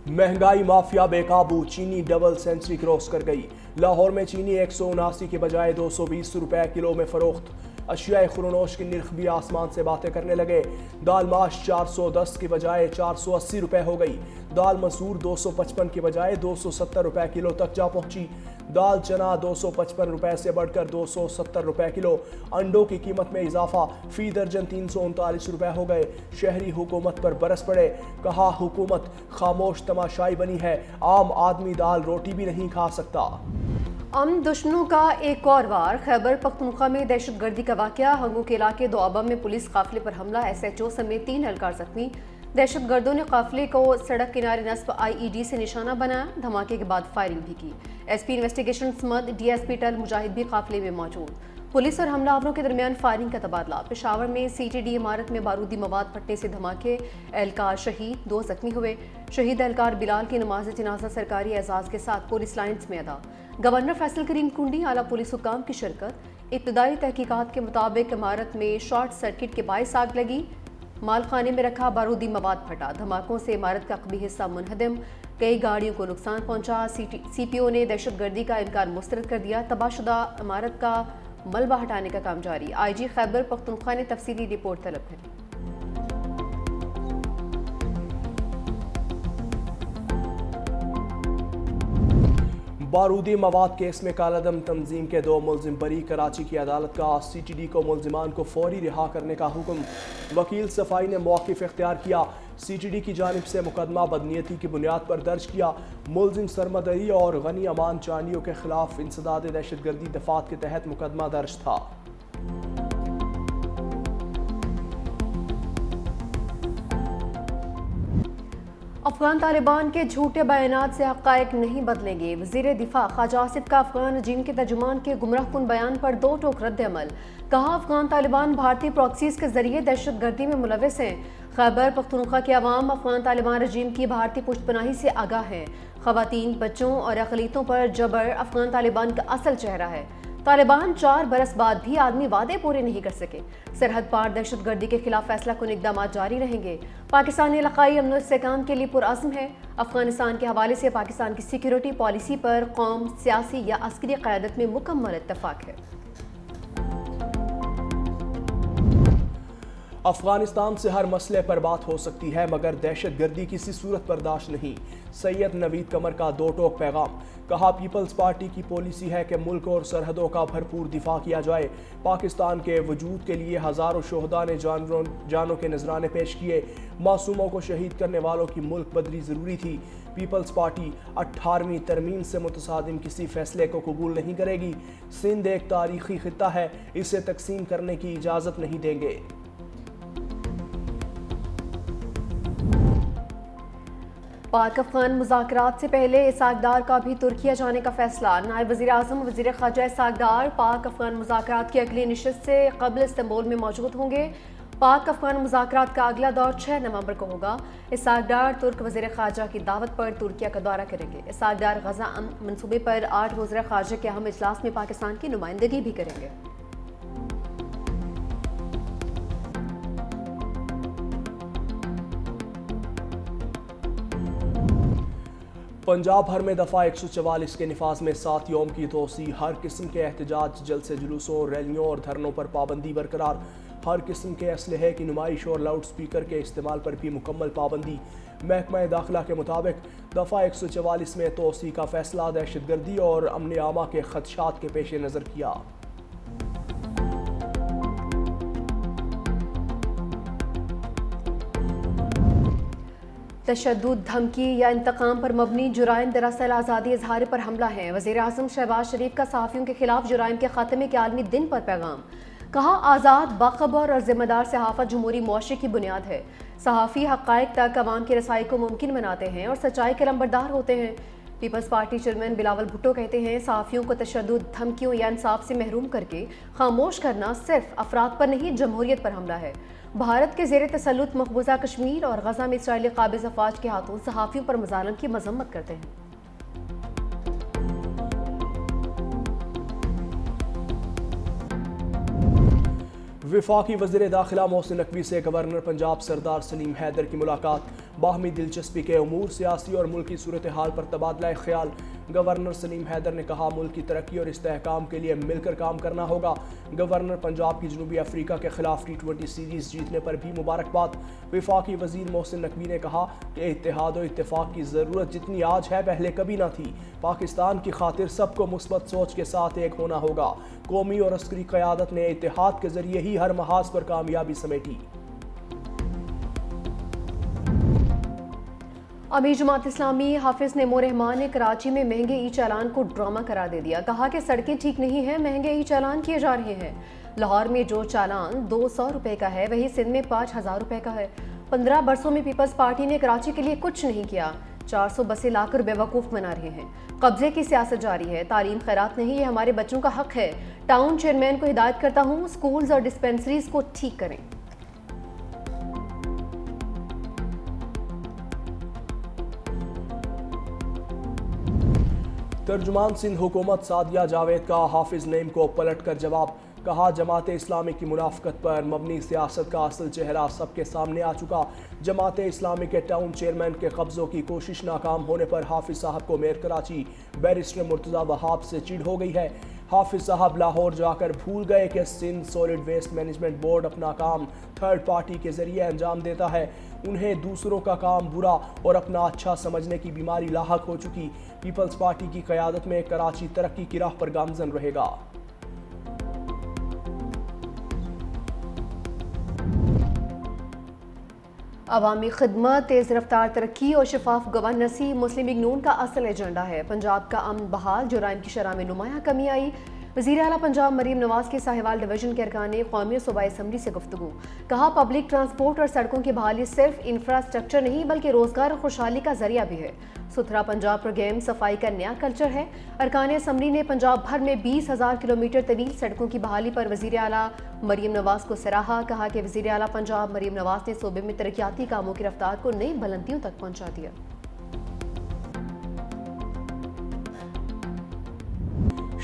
महंगाई माफिया बेकाबू, चीनी डबल सेंचुरी क्रॉस कर गई। लाहौर में चीनी 179 के बजाय 220 रुपए किलो में फरोख्त। अशियाए खुरनोश के निर्ख भी आसमान से बातें करने लगे। दाल माश 410 के बजाय 480 रुपए हो गई। दाल मसूर 255 के बजाय 270 रुपए किलो तक जा पहुंची। दाल चना 255 रुपए से बढ़कर 270 रुपए किलो। अंडों की कीमत में इजाफा, फी दर्जन 339 रुपए हो गए। शहरी हुकूमत पर बरस पड़े, कहा हुकूमत खामोश तमाशाई बनी है, आम आदमी दाल रोटी भी नहीं खा सकता। अमन दुश्मनों का एक और वार। खैबर पख्तूनख्वा में दहशत गर्दी का वाकया। हंगू के इलाके दोआबा में पुलिस काफिले पर हमला, SHO समेत 3 एहलकार जख्मी। दहशत गर्दों ने काफिले को सड़क किनारे नस्ब IED से निशाना बनाया। धमाके के बाद फायरिंग भी की। SP इन्वेस्टिगेशन मद DSP टल मुजाहिद भी काफिले में मौजूद। पुलिस और हमलावरों के दरमियान फायरिंग का तबादला। पेशावर में CTD इमारत में बारूदी मवाद फटने से धमाके, एहलकार शहीद, 2 जख्मी हुए। शहीद एहलकार बिलाल की नमाज जनाजा सरकारी एजाज के साथ पुलिस लाइन्स में अदा। गवर्नर फैसल करीम कुंडी, आला पुलिस हुकाम की शिरकत। इब्तदाई तहकीकात के मुताबिक इमारत में शॉर्ट सर्किट के बाइस आग लगी। मालखाने में रखा बारूदी मवाद फटा। धमाकों से इमारत का कभी हिस्सा मुनहदम, कई गाड़ियों को नुकसान पहुंचा। CPO ने दहशत गर्दी का इनकार मुस्तरद कर दिया। तबाहशुदा इमारत का मलबा हटाने का काम जारी। IG खैबर पख्तूनख्वा ने तफसीली रिपोर्ट तलब करी। बारूदी मवाद केस में कालादम तंजीम के 2 मुलजिम बरी। कराची की अदालत का CTD को मुलजिमान को फौरी रिहा करने का हुक्म। वकील सफाई ने मौक़िफ़ इख्तियार किया। CTD की जानिब से मुकदमा बदनीयती की बुनियाद पर दर्ज किया। मुलजिम सरमदरी और गनी अमान चानियों के खिलाफ इंसदाद दहशत गर्दी दफात के तहत मुकदमा दर्ज था। अफगान तालिबान के झूठे बयानात से हक़ाइक़ नहीं बदलेंगे। वज़ीर दिफा ख्वाजा आसिफ का अफगान रजीम के तर्जुमान के गुमराहकुन बयान पर 2 टोक रद्द अमल। कहा अफगान तालिबान भारतीय प्रॉक्सीज के जरिए दहशत गर्दी में मुलविस हैं। खैबर पख्तूनख्वा के अवाम अफगान तालिबान रजीम की भारतीय पुष्टपनाही से आगाह हैं। ख़वातीन, बच्चों और अक़लियतों पर जबर अफगान तालिबान का असल चेहरा है। तालिबान 4 बरस बाद भी आदमी वादे पूरे नहीं कर सके। सरहद पार दहशत गर्दी के खिलाफ फैसला कुन इक़दाम जारी रहेंगे। पाकिस्तान इलाक़ाई अमन इस्तेहकाम के लिए पुरअज़्म है। अफगानिस्तान के हवाले से पाकिस्तान की सिक्योरिटी पॉलिसी पर कौम, सियासी या अस्करी क़यादत में मुकम्मल इत्तफ़ाक़ है। अफगानिस्तान से हर मसले पर बात हो सकती है, मगर दहशत गर्दी किसी सूरत बर्दाश्त नहीं। सैयद नवीद कमर का 2 टोक पैगाम। कहा पीपल्स पार्टी की पॉलिसी है कि मुल्क और सरहदों का भरपूर दिफा किया जाए। पाकिस्तान के वजूद के लिए हज़ारों शोहदा ने जानों के नजराने पेश किए। मासूमों को शहीद करने वालों की मुल्क बदली ज़रूरी थी। पीपल्स पार्टी 18वीं तरमीम से मुतसादिम किसी फैसले को कबूल नहीं करेगी। सिंध एक तारीखी खित्ता है, इसे तकसीम करने की इजाज़त नहीं देंगे। पाक अफगान मुज़ाकरात से पहले इसहाक डार का भी तुर्किया जाने का फैसला। नायब वज़ीर आज़म वज़ीर ख़ारजा इसहाक डार पाक अफगान मुज़ाकरात की अगली नशिस्त से कबल इस्तांबुल में मौजूद होंगे। पाक अफगान मुज़ाकरात का अगला दौर 6 नवंबर को होगा। इसहाक डार तुर्क वज़ीर ख़ारजा की दावत पर तुर्किया का दौरा करेंगे। इसहाक डार गज़ा मंसूबे पर 8 वज़ीर ख़ारजा के अहम इजलास में पाकिस्तान की नुमाइंदगी भी करेंगे। पंजाब भर में दफ़ा 144 के निफाज में 7 यौम की तोसी। हर किस्म के एहतजाज, जलसे जुलूसों, रैलियों और धरनों पर पाबंदी बरकरार। हर किस्म के असलहे की नुमाइश और लाउड स्पीकर के इस्तेमाल पर भी मुकम्मल पाबंदी। महकमा दाखिला के मुताबिक दफ़ा 144 में तोसी का फैसला दहशत गर्दी और अमन आमा के खदशात के पेश नज़र किया। तशद्दुद, धमकी या इंतकाम पर मबनी जुराइम दरअसल आज़ादी इजहार पर हमला है। वज़ीर आज़म शहबाज शरीफ का सहाफ़ियों के खिलाफ जुराइम के खात्मे के आलमी दिन पर पैगाम। कहा आज़ाद, बाखबर और जिम्मेदार सहाफ़त जमहूरी मुआशरे की बुनियाद है। सहाफ़ी हक़ाइक़ तक अवाम की रसाई को मुमकिन बनाते हैं और सच्चाई के लंबरदार होते हैं। पीपल्स पार्टी चेयरमैन बिलावल भुट्टो कहते हैं सहाफ़ियों को तशद्दुद, धमकियों या इंसाफ से महरूम करके खामोश करना सिर्फ अफराद पर नहीं जमहूरियत पर हमला है। भारत के ज़ेर तसल्लुत मकबूजा कश्मीर और गज़ा में इसराइली काबिज़ अफ़वाज के हाथों सहाफ़ियों पर मज़ालिम की मज़म्मत करते हैं। वफाकी वज़ीर दाखिला मोहसिन नकवी से गवर्नर पंजाब सरदार सलीम हैदर की मुलाकात, बाहमी दिलचस्पी के उमूर, सियासी और मुल्की सूरत हाल पर तबादला ख्याल। गवर्नर सलीम हैदर ने कहा, मुल्क की तरक्की और इस्तेहकाम के लिए मिलकर काम करना होगा। गवर्नर पंजाब की जनूबी अफ्रीका के खिलाफ T20 सीरीज़ जीतने पर भी मुबारकबाद। वफाकी वज़ीर मोहसिन नकवी ने कहा कि इत्तेहाद और इत्तेफाक की ज़रूरत जितनी आज है पहले कभी ना थी। पाकिस्तान की खातिर सबको मुस्बत सोच के साथ एक होना होगा। कौमी और अस्करी क़यादत ने इत्तेहाद के ज़रिए ही हर महाज पर कामयाबी समेटी। अमीर जमात इस्लामी हाफिज नेमो रहमान ने कराची में महंगे ई चालान को ड्रामा करार दे दिया। कहा कि सड़कें ठीक नहीं हैं, महंगे ई चालान किए जा रहे हैं। लाहौर में जो चालान 200 रुपए का है वही सिंध में 5000 रुपए का है। 15 बरसों में पीपल्स पार्टी ने कराची के लिए कुछ नहीं किया। 400 बसें लाकर बेवकूफ़ बना रहे हैं। कब्जे की सियासत जारी है। तालीम खैरात नहीं, ये हमारे बच्चों का हक है। टाउन चेयरमैन को हिदायत करता हूँ, स्कूल्स और डिस्पेंसरीज को ठीक करें। तर्जुमान सिंध हुकूमत सादिया जावेद का हाफिज नईम को पलट कर जवाब। कहा, जमात इस्लामी की मुनाफकत पर मबनी सियासत का असल चेहरा सबके सामने आ चुका। जमात इस्लामी के टाउन चेयरमैन के कब्जों की कोशिश नाकाम होने पर हाफिज साहब को मेयर कराची बैरिस्टर मुर्तज़ा वहाब से चिढ़ हो गई है। हाफिज साहब लाहौर जाकर भूल गए कि Sindh solid waste management board अपना काम थर्ड पार्टी के जरिए अंजाम देता है। उन्हें दूसरों का काम बुरा और अपना अच्छा समझने की बीमारी लाहक हो चुकी। पीपल्स पार्टी की क़यादत में कराची तरक्की की राह पर गामजन रहेगा। अवामी खिदमत, तेज़ रफ्तार तरक्की और शफाफ गवर्नेंसी मुस्लिम लीग नून का असल एजेंडा है। पंजाब का अमन बहाल, जुराइम की शरह में नुमाया कमी आई। वज़ीर आला पंजाब मरीम नवाज के साहिवाल डिवीजन के अरकान कौमी और सूबाई असम्बली से गुफ्तगू। कहा, पब्लिक ट्रांसपोर्ट और सड़कों की बहाली सिर्फ इंफ्रास्ट्रक्चर नहीं बल्कि रोजगार और खुशहाली का जरिया भी है। सुथरा पंजाब प्रोग्राम सफाई का नया कल्चर है। अरकान असम्बली ने पंजाब भर में 20,000 किलोमीटर तवील सड़कों की बहाली पर वज़ीर आला मरीम नवाज को सराहा। कहा कि वज़ीर आला पंजाब मरीम नवाज ने सूबे में तरक्याती कामों की रफ्तार को नई बुलंदियों तक पहुँचा दिया।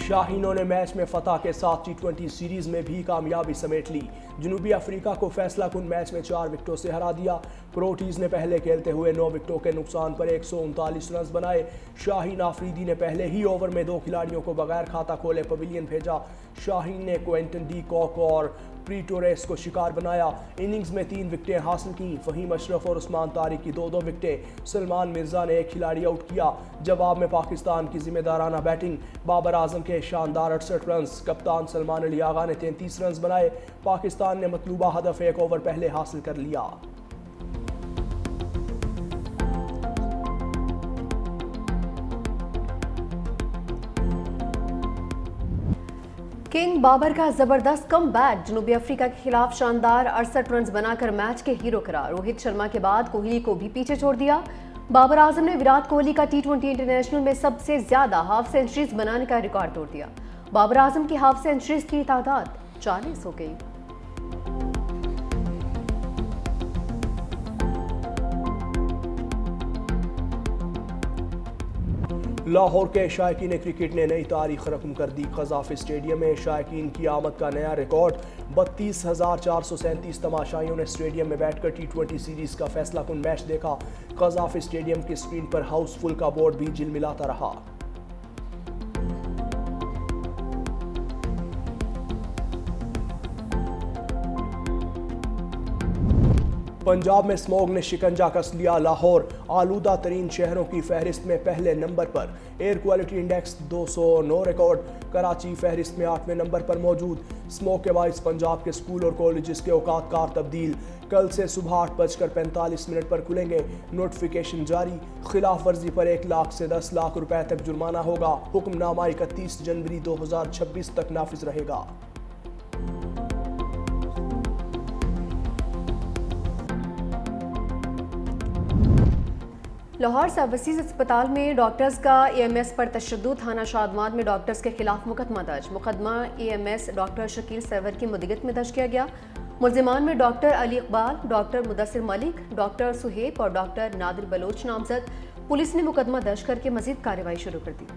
शाहीनों ने मैच में फतह के साथ T20 सीरीज में भी कामयाबी समेट ली। जनूबी अफ्रीका को फैसला कुन मैच में 4 विकेटों से हरा दिया। प्रोटीज ने पहले खेलते हुए 9 विकेटों के नुकसान पर 139 रन बनाए। शाहीन आफरीदी ने पहले ही ओवर में 2 खिलाड़ियों को बगैर खाता खोले पवेलियन भेजा। शाहीन ने क्विंटन डी कॉक और प्रीटोरेस को शिकार बनाया। इनिंग्स में 3 विकेटें हासिल की। फहीम अशरफ और उस्मान तारिक की 2-2 विकेटें। सलमान मिर्जा ने 1 खिलाड़ी आउट किया। जवाब में पाकिस्तान की जिम्मेदाराना बैटिंग। बाबर आजम के शानदार 68 रन। कप्तान सलमान अली आगा ने 33 रन बनाए। पाकिस्तान ने मतलूबा हदफ 1 ओवर पहले हासिल कर लिया। किंग बाबर का जबरदस्त कमबैक। जनूबी अफ्रीका के खिलाफ शानदार 68 रन बनाकर मैच के हीरो करार। रोहित शर्मा के बाद कोहली को भी पीछे छोड़ दिया। बाबर आजम ने विराट कोहली का T20 इंटरनेशनल में सबसे ज्यादा हाफ सेंचुरीज बनाने का रिकॉर्ड तोड़ दिया। बाबर आजम की हाफ सेंचुरीज की तादाद 40 हो गई। लाहौर के शायकीन क्रिकेट ने नई तारीख रकम कर दी। कज़ाफ़ी स्टेडियम में शायकीन की आमद का नया रिकॉर्ड। 32,437 तमाशाइयों ने स्टेडियम में बैठकर T20 सीरीज का फैसला कुन मैच देखा। कज़ाफ़ी स्टेडियम की स्क्रीन पर हाउसफुल का बोर्ड भी झिलमिलाता रहा। पंजाब में स्मॉग ने शिकंजा कस लिया। लाहौर आलूदा तरीन शहरों की फहरिस्त में पहले नंबर पर। Air quality index 209 record. Karachi फहरिस्त में 8वें नंबर पर मौजूद। स्मॉग के बाइस पंजाब के स्कूल और कॉलेजेस के औकात कार तब्दील। कल से सुबह 8:45 पर खुलेंगे। नोटिफिकेशन जारी। खिलाफ वर्जी पर 1 लाख से 10 लाख रुपए तक जुर्माना होगा। हुक्मनामा 31 जनवरी 2026 तक नाफिज रहेगा। लाहौर सर्विसेज अस्पताल में डॉक्टर्स का AMS पर तशद्दुद। थाना शादमात में डॉक्टर्स के खिलाफ मुकदमा दर्ज। मुकदमा AMS डॉक्टर शकील सरवर की मुद्दत में दर्ज किया गया। मुल्जिमान में doctor Ali Iqbal, doctor Mudassir Malik, doctor Suhaib और डॉक्टर नादिर बलोच नामजद। पुलिस ने मुकदमा दर्ज करके मजीद कार्रवाई शुरू कर दी।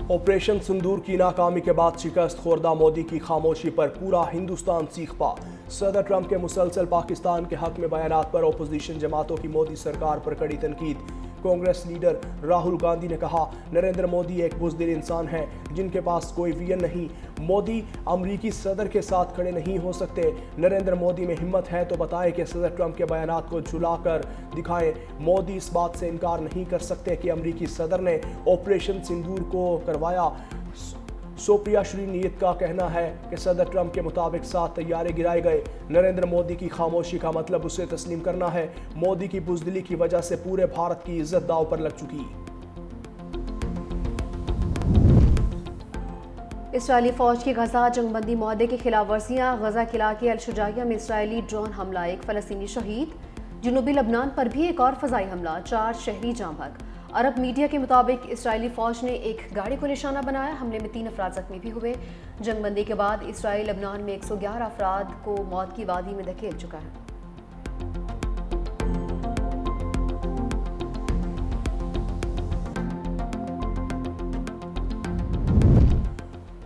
ऑपरेशन सिंदूर की नाकामी के बाद शिकस्त खोरदा मोदी की खामोशी पर पूरा हिंदुस्तान चीख पा। सदर ट्रंप के मुसलसल पाकिस्तान के हक में बयानात पर अपोजिशन जमातों की मोदी सरकार पर कड़ी तनकीद। कांग्रेस लीडर राहुल गांधी ने कहा, नरेंद्र मोदी एक बुज़दिल इंसान हैं जिनके पास कोई विजन नहीं। मोदी अमरीकी सदर के साथ खड़े नहीं हो सकते। नरेंद्र मोदी में हिम्मत है तो बताएं कि सदर ट्रंप के बयानात को झुलाकर दिखाएं। मोदी इस बात से इनकार नहीं कर सकते कि अमरीकी सदर ने ऑपरेशन सिंदूर को करवाया। सोप्रिया श्रीनीत का कहना है कि सदर ट्रंप के मुताबिक 7 तैयारे गिराए गए। नरेंद्र मोदी की खामोशी का मतलब उसे तस्लीम करना है। मोदी की बुज़दिली की वजह से पूरे भारत की इज्जत दांव पर लग चुकी। इसराइली फौज की गजा जंगबंदी मुआहदे की खिलाफ वर्जियाँ। गजा के इलाके अल-शुजाइया में इसराइली ड्रोन हमला, एक फ़लस्तीनी शहीद। जुनूबी लबनान पर भी एक और फ़ज़ाई हमला, 4 शहरी जाँ बहक। अरब मीडिया के मुताबिक इसराइली फ़ौज ने एक गाड़ी को निशाना बनाया। हमले में 3 अफराद जख्मी भी हुए। जंगबंदी के बाद इसराइल लबनान में 111 अफराद को मौत की वादी में धकेल चुका है।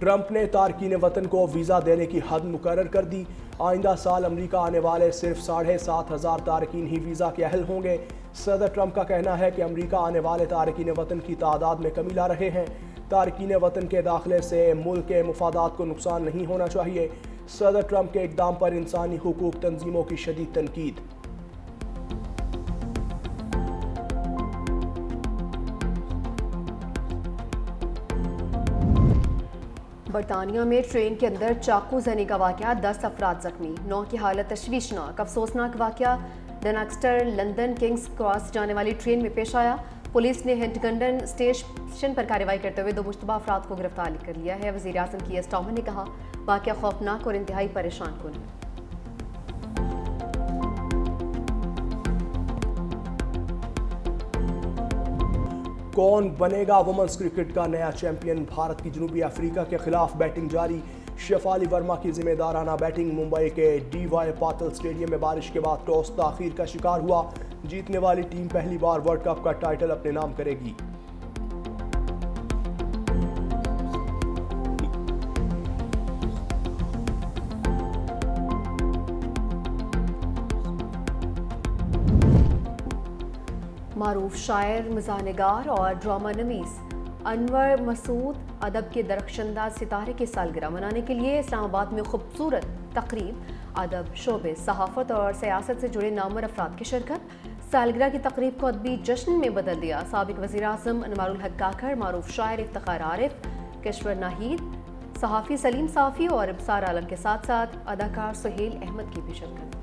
ट्रंप ने तारकीन वतन को वीज़ा देने की हद मुकर्रर कर दी। आइंदा साल अमेरिका आने वाले सिर्फ 7,500 तारकीन ही वीज़ा के अहल होंगे। सदर ट्रंप का कहना है कि अमेरिका आने वाले तारकीन वतन की तादाद में कमी ला रहे हैं। तारकीन वतन के दाखिले से मुल्क के मुफादात को नुकसान नहीं होना चाहिए। सदर ट्रंप के इक़दाम पर इंसानी हुकूक तंजीमों की शदीद तनकीद। बरतानिया में ट्रेन के अंदर चाकू जनी का वाक़या, 10 अफराद जख्मी, 9 की हालत तशवीशनाक। अफसोसनाक वाक़या डनक्स्टर लंदन किंग्स क्रॉस जाने वाली ट्रेन में पेश आया। पुलिस ने हिंटगंडन स्टेशन पर कार्रवाई करते हुए 2 मुश्तबा अफराद को गिरफ्तार कर लिया है। वज़ीर आज़म की स्टामर ने कहा, वाक़या खौफनाक और इंतहाई परेशान कुन है। कौन बनेगा वुमेन्स क्रिकेट का नया चैंपियन? भारत की जनूबी अफ्रीका के खिलाफ बैटिंग जारी। शेफाली वर्मा की जिम्मेदाराना बैटिंग। मुंबई के DY पाटिल स्टेडियम में बारिश के बाद टॉस ताखीर का शिकार हुआ। जीतने वाली टीम पहली बार वर्ल्ड कप का टाइटल अपने नाम करेगी। मारूफ शायर, मज़ाहनिगार और ड्रामा नवीस अनवर मसूद अदब के दरख्शंदाज सितारे की सालगिरह मनाने के लिए इस्लामाबाद में खूबसूरत तकरीब। अदब, शोबे, सहाफ़त और सियासत से जुड़े नामवर अफराद की शिरकत। सालगिरह की तकरीब को अदबी जश्न में बदल दिया। साबिक वज़ीर आज़म अनवारुल हक काकड़, मारूफ शायर इफ्तिखार आरिफ, किश्वर नाहीद, सहाफ़ी सलीम साफ़ी और इब्सार आलम के साथ साथ अदाकार सुहेल अहमद की भी शिरकत।